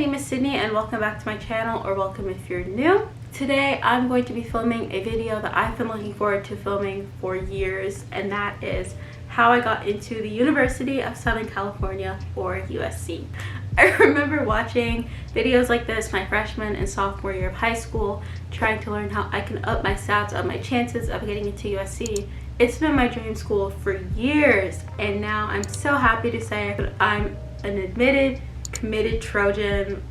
name is Sydney and welcome back to my channel, or welcome if you're new. Today I'm going to be filming a video that I've been looking forward to filming for years, and that is how I got into the University of Southern California, or USC. I remember watching videos like this my freshman and sophomore year of high school, trying to learn how I can up my stats, up my chances of getting into USC. It's been my dream school for years, and now I'm so happy to say that I'm an admitted, committed Trojan.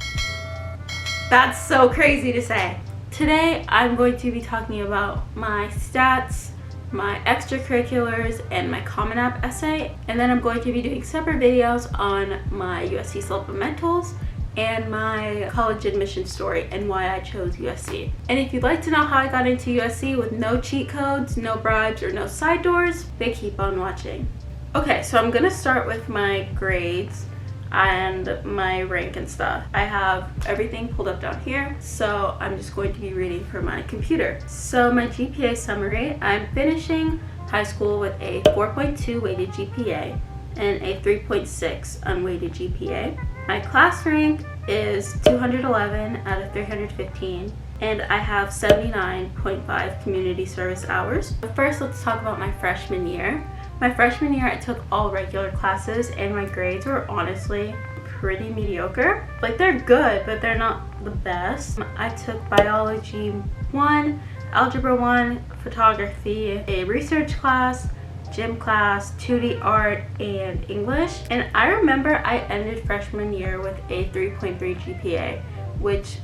That's so crazy to say. Today I'm going to be talking about my stats, my extracurriculars, and my CommonApp essay, and then I'm going to be doing separate videos on my USC supplementals and my college admission story and why I chose USC. And if you'd like to know how I got into USC with no cheat codes, no bribes, or no side doors, then keep on watching. Okay, so I'm gonna start with my grades and my rank and stuff. I have everything pulled up down here, so I'm just going to be reading from my computer. So my GPA summary: I'm finishing high school with a 4.2 weighted GPA and a 3.6 unweighted GPA. My class rank is 211 out of 315, and I have 79.5 community service hours. But first, let's talk about my freshman year. My freshman year, I took all regular classes, and my grades were honestly pretty mediocre. Like, they're good, but they're not the best. I took biology 1, algebra 1, photography, a research class, gym class, 2D art, and English. And I remember I ended freshman year with a 3.3 GPA, which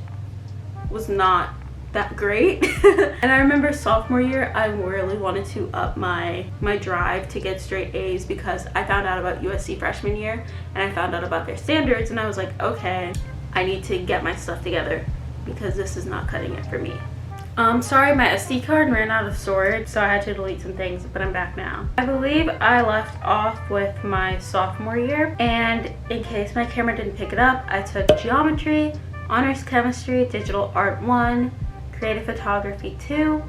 was not that great. And I remember sophomore year I really wanted to up my drive to get straight A's, because I found out about USC freshman year and I found out about their standards, and I was like, okay, I need to get my stuff together because this is not cutting it for me. Sorry, my SD card ran out of storage, so I had to delete some things, but I'm back now. I believe I left off with my sophomore year, and in case my camera didn't pick it up, I took geometry, honors chemistry, digital art 1, creative photography 2,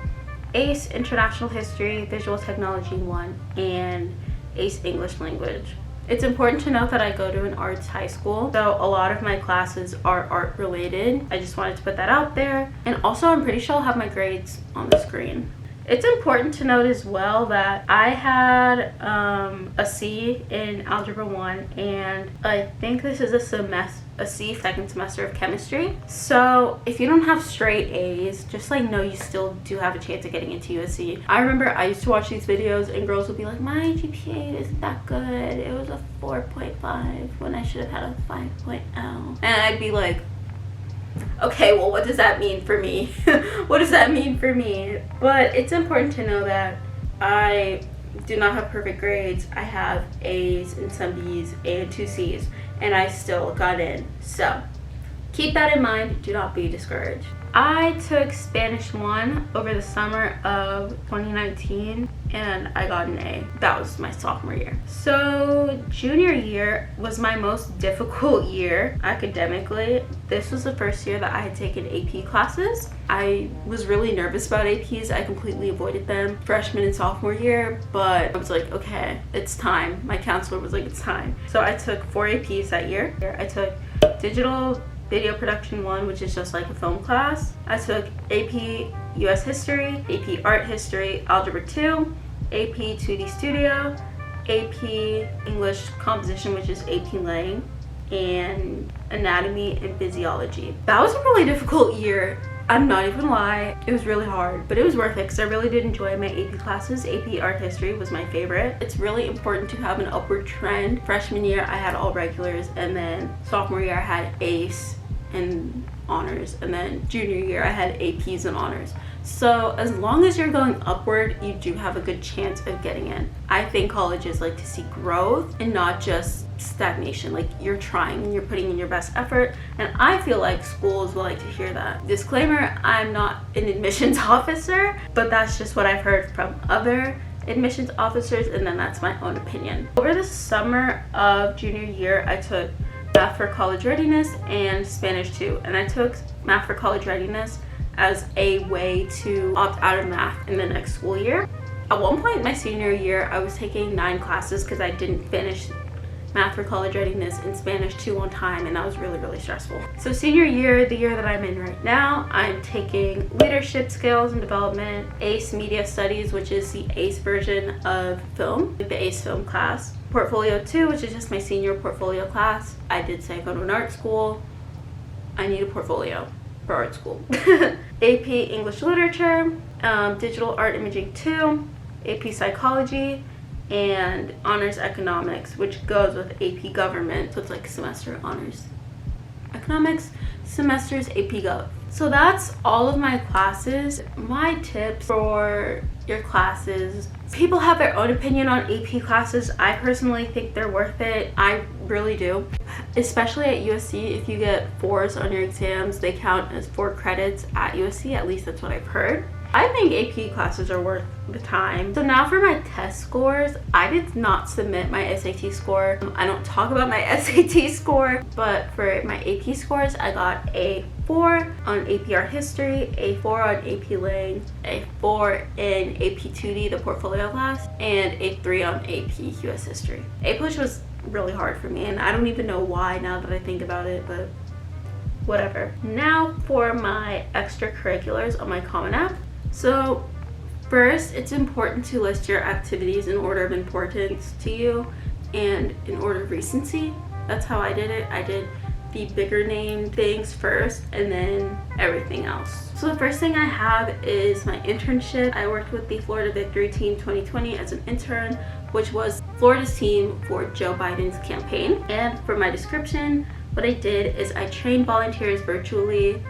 ACE international history, visual technology 1, and ACE English language. It's important to note that I go to an arts high school, so a lot of my classes are art related. I just wanted to put that out there. And also, I'm pretty sure I'll have my grades on the screen. It's important to note as well that I had a C in algebra 1, and I think this is a C second semester of chemistry. So if you don't have straight A's, just like know you still do have a chance of getting into USC. I remember I used to watch these videos and girls would be like, my GPA isn't that good, it was a 4.5 when I should have had a 5.0. And I'd be like, okay, well, what does that mean for me? What does that mean for me? But it's important to know that I do not have perfect grades. I have A's and some B's and 2 C's, and I still got in. So keep that in mind. Do not be discouraged. I took Spanish 1 over the summer of 2019, and I got an A. That was my sophomore year. So junior year was my most difficult year academically. This was the first year that I had taken AP classes. I was really nervous about APs. I completely avoided them freshman and sophomore year, but I was like, okay, it's time. My counselor was like, it's time. So I took 4 APs that year. I took digital video production 1, which is just like a film class. I took AP US history, AP art history, algebra 2, AP 2D studio, AP English composition, which is AP Lang, and anatomy and physiology. That was a really difficult year. I'm not even gonna lie, it was really hard, but it was worth it because I really did enjoy my AP classes. AP art history was my favorite. It's really important to have an upward trend. Freshman year I had all regulars, and then sophomore year I had ACE and honors, and then junior year I had APs and honors. So as long as you're going upward, you do have a good chance of getting in. I think colleges like to see growth and not just stagnation. Like, you're trying and you're putting in your best effort, and I feel like schools will like to hear that. Disclaimer, I'm not an admissions officer, but that's just what I've heard from other admissions officers, and then that's my own opinion. Over the summer of junior year, I took Math for College Readiness and Spanish 2, and I took Math for College Readiness as a way to opt out of math in the next school year. At one point in my senior year, I was taking 9 classes because I didn't finish math for college readiness and Spanish 2 on time, and that was really, really stressful. So senior year, the year that I'm in right now, I'm taking leadership skills and development, ACE media studies, which is the ACE version of film, the ACE film class. Portfolio 2, which is just my senior portfolio class. I did say go to an art school. I need a portfolio for art school. AP English Literature, Digital Art Imaging 2, AP Psychology, and Honors Economics, which goes with AP Government. So it's like semester honors economics, semesters AP Gov. So that's all of my classes. My tips for your classes: people have their own opinion on AP classes. I personally think they're worth it. I really do. Especially at USC, if you get 4s on your exams, they count as 4 credits at USC. At least that's what I've heard. I think AP classes are worth the time. So now for my test scores, I did not submit my SAT score. I don't talk about my SAT score, but for my AP scores, I got a 4 on AP Art History, a 4 on AP Lang, a 4 in AP 2D, the portfolio class, and a 3 on AP US History. AP was really hard for me, and I don't even know why now that I think about it, but whatever. Now for my extracurriculars on my CommonApp. So first, it's important to list your activities in order of importance to you and in order of recency. That's how I did it. I did the bigger name things first and then everything else. So the first thing I have is my internship. I worked with the Florida Victory Team 2020 as an intern, which was Florida's team for Joe Biden's campaign. And for my description, what I did is I trained volunteers virtually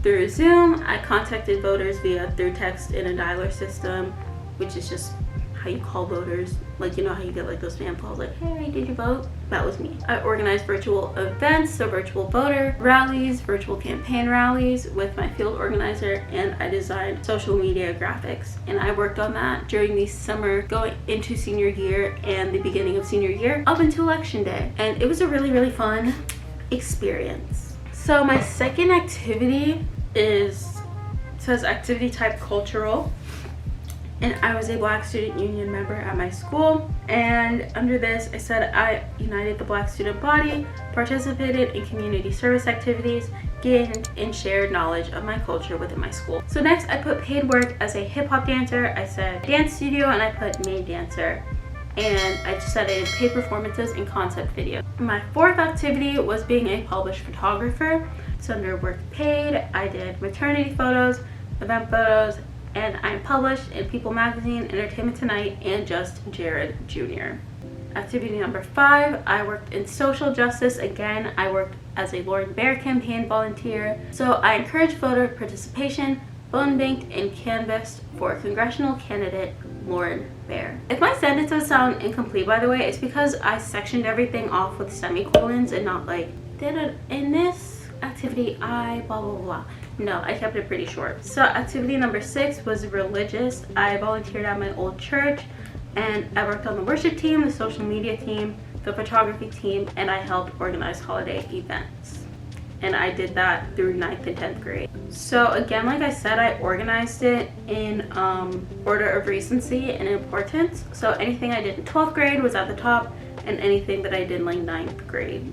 through Zoom. I contacted voters through text in a dialer system, which is just how you call voters. Like, you know how you get like those spam calls like, hey, did you vote? That was me. I organized virtual events, so virtual voter rallies, virtual campaign rallies with my field organizer, and I designed social media graphics. And I worked on that during the summer going into senior year and the beginning of senior year up until election day. And it was a really, really fun experience. So my second activity says activity type cultural, and I was a Black Student Union member at my school. And under this, I said I united the Black student body, participated in community service activities, gained and shared knowledge of my culture within my school. So next, I put paid work as a hip hop dancer. I said dance studio, and I put main dancer. And I just said I did paid performances and concept videos. My fourth activity was being a published photographer. So under work paid, I did maternity photos, event photos, and I'm published in People Magazine, Entertainment Tonight, and Just Jared Jr. Activity number 5, I worked in social justice. Again, I worked as a Lauren Bear campaign volunteer. So I encouraged voter participation, phone banked and canvassed for congressional candidate Lauren Bear. If my sentences sound incomplete, by the way, it's because I sectioned everything off with semicolons and not like, in this activity I blah blah blah. No, I kept it pretty short. So activity number 6 was religious. I volunteered at my old church, and I worked on the worship team, the social media team, the photography team, and I helped organize holiday events. And I did that through 9th and 10th grade. So again, like I said, I organized it in order of recency and importance. So anything I did in 12th grade was at the top, and anything that I did in like 9th grade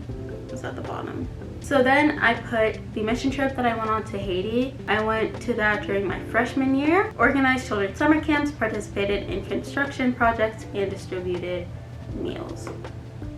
was at the bottom. So then I put the mission trip that I went on to Haiti. I went to that during my freshman year, organized children's summer camps, participated in construction projects, and distributed meals.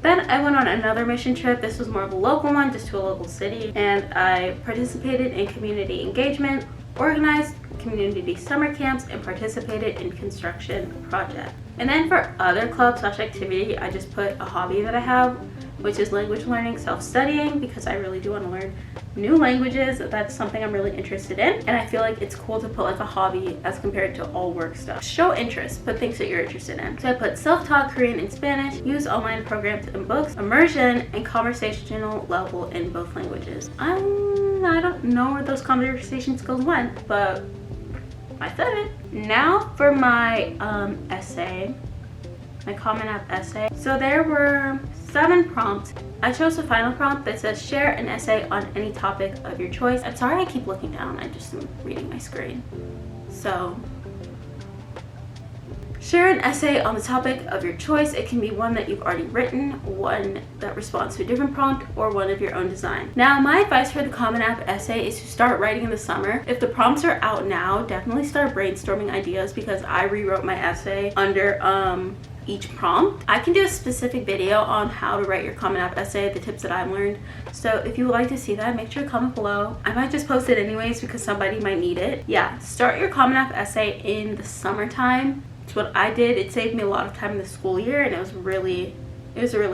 Then I went on another mission trip. This was more of a local one, just to a local city, and I participated in community engagement, organized community summer camps, and participated in construction projects. And then for other club/activity, I just put a hobby that I have, which is language learning, self-studying, because I really do want to learn new languages. That's something I'm really interested in, and I feel like it's cool to put like a hobby as compared to all work stuff. Show interest, put things that you're interested in. So I put self-taught Korean and Spanish, use online programs and books, immersion, and conversational level in both languages. I don't know where those conversation skills went, but I said it. Now for my essay, my CommonApp essay. So there were 7 prompts. I chose the final prompt that says share an essay on any topic of your choice. I'm sorry I keep looking down, I just am reading my screen. So Share an essay on the topic of your choice. It can be one that you've already written, one that responds to a different prompt, or one of your own design. Now, my advice for the CommonApp essay is to start writing in the summer. If the prompts are out now, definitely start brainstorming ideas, because I rewrote my essay under each prompt. I can do a specific video on how to write your CommonApp essay, the tips that I've learned. So if you would like to see that, make sure to comment below. I might just post it anyways because somebody might need it. Yeah, start your CommonApp essay in the summertime. It's what I did. It saved me a lot of time in the school year, and it was a really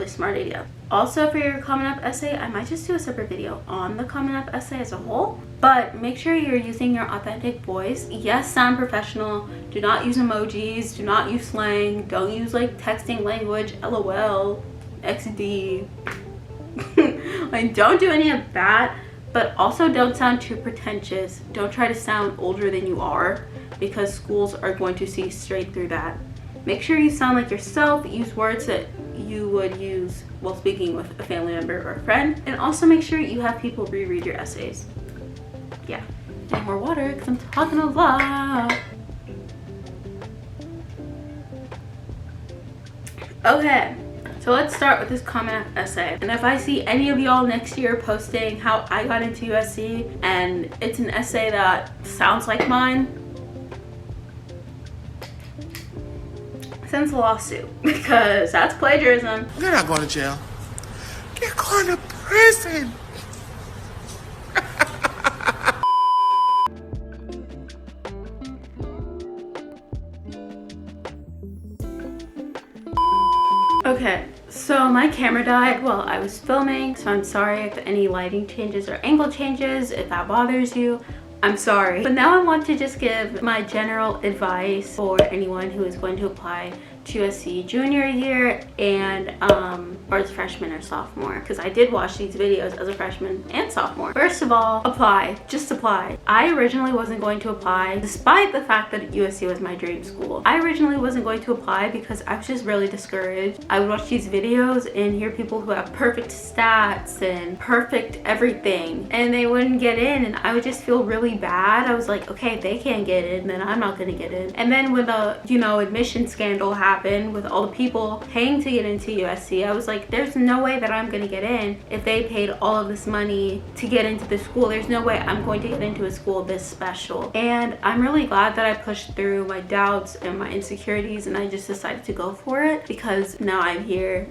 smart idea. Also, for your CommonApp essay, I might just do a separate video on the CommonApp essay as a whole, but make sure you're using your authentic voice. Yes, sound professional. Do not use emojis. Do not use slang. Don't use like texting language, LOL, XD. Like, don't do any of that, but also don't sound too pretentious. Don't try to sound older than you are, because schools are going to see straight through that. Make sure you sound like yourself. Use words that you would use while speaking with a family member or a friend, and also make sure you have people reread your essays. Yeah, and more water because I'm talking a lot. Okay, so let's start with this CommonApp essay. And if I see any of y'all next year posting how I got into USC and it's an essay that sounds like mine, send a lawsuit, because that's plagiarism. You're not going to jail. You're going to prison. Okay, so my camera died while I was filming, so I'm sorry if any lighting changes or angle changes. If that bothers you, I'm sorry. But now I want to just give my general advice for anyone who is going to apply to USC junior year and or as freshman or sophomore, because I did watch these videos as a freshman and sophomore. First of all, apply. Just apply. I originally wasn't going to apply, despite the fact that USC was my dream school. I originally wasn't going to apply because I was just really discouraged. I would watch these videos and hear people who have perfect stats and perfect everything, and they wouldn't get in, and I would just feel really bad. I was like, okay, if they can't get in, then I'm not gonna get in. And then when the admission scandal happened with all the people paying to get into USC, I was like, there's no way that I'm gonna get in. If they paid all of this money to get into the school, there's no way I'm going to get into a school this special. And I'm really glad that I pushed through my doubts and my insecurities, and I just decided to go for it, because now I'm here.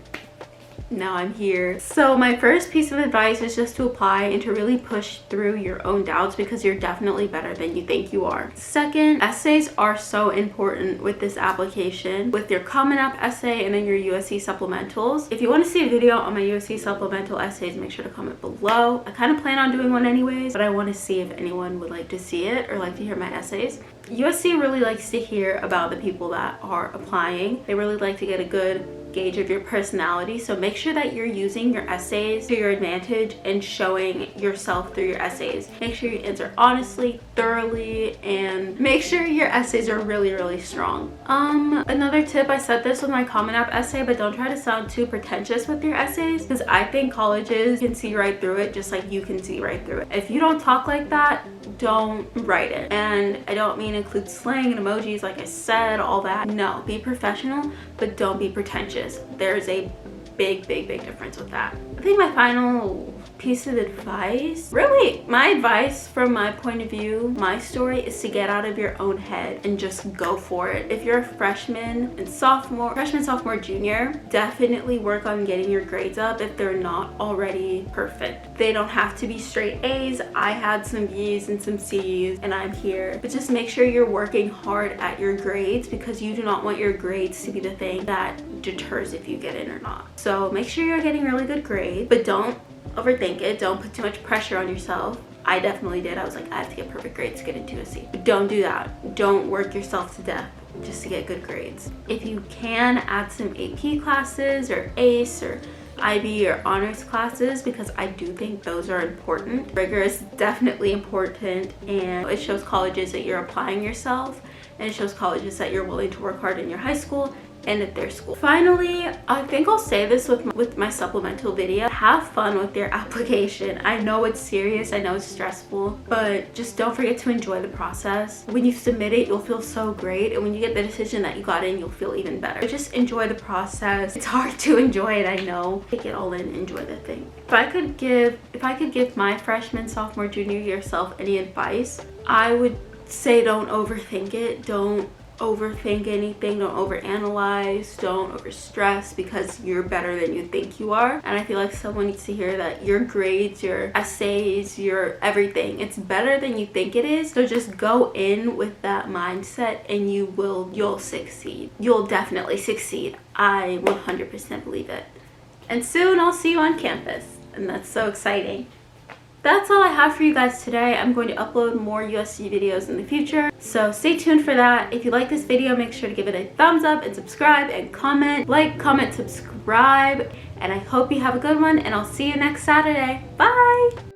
So my first piece of advice is just to apply and to really push through your own doubts, because you're definitely better than you think you are. Second, essays are so important with this application, with your CommonApp essay and then your USC supplementals. If you want to see a video on my USC supplemental essays, make sure to comment below. I kind of plan on doing one anyways, but I want to see if anyone would like to see it or like to hear my essays. USC really likes to hear about the people that are applying. They really like to get a good gauge of your personality, so make sure that you're using your essays to your advantage and showing yourself through your essays. Make sure you answer honestly, thoroughly, and make sure your essays are really strong. Another tip, I said this with my CommonApp essay, but don't try to sound too pretentious with your essays, because I think colleges can see right through it, just like you can see right through it. If you don't talk like that, don't write it. And I don't mean include slang and emojis like I said, all that. No, be professional, but don't be pretentious. There's a big difference with that. I think my final piece of advice, really my advice from my point of view, my story, is to get out of your own head and just go for it. If you're a freshman, sophomore, junior, definitely work on getting your grades up if they're not already perfect. They don't have to be straight A's. I had some B's and some C's, and I'm here. But just make sure you're working hard at your grades, because you do not want your grades to be the thing that deters if you get in or not. So make sure you're getting really good grades, but don't overthink it. Don't put too much pressure on yourself. I definitely did. I was like, I have to get perfect grades to get into USC. But don't do that. Don't work yourself to death just to get good grades. If you can, add some AP classes or ACE or IB or honors classes, because I do think those are important. Rigor is definitely important, and it shows colleges that you're applying yourself, and it shows colleges that you're willing to work hard in your high school and at their school. Finally, I think I'll say this with my supplemental video. Have fun with your application. I know it's serious, I know it's stressful, but just don't forget to enjoy the process. When you submit it, you'll feel so great, and when you get the decision that you got in, you'll feel even better. But just enjoy the process. It's hard to enjoy it, I know. Take it all in, enjoy the thing. If I could give my freshman, sophomore, junior year self any advice, I would say don't overthink it. Don't overthink anything, don't overanalyze, don't overstress, because you're better than you think you are. And I feel like someone needs to hear that your grades, your essays, your everything, it's better than you think it is. So just go in with that mindset and you'll succeed. You'll definitely succeed. I 100% believe it. And soon I'll see you on campus, and that's so exciting. That's all I have for you guys today. I'm going to upload more USC videos in the future, so stay tuned for that. If you like this video, make sure to give it a thumbs up and subscribe and comment. Like, comment, subscribe, and I hope you have a good one, and I'll see you next Saturday. Bye!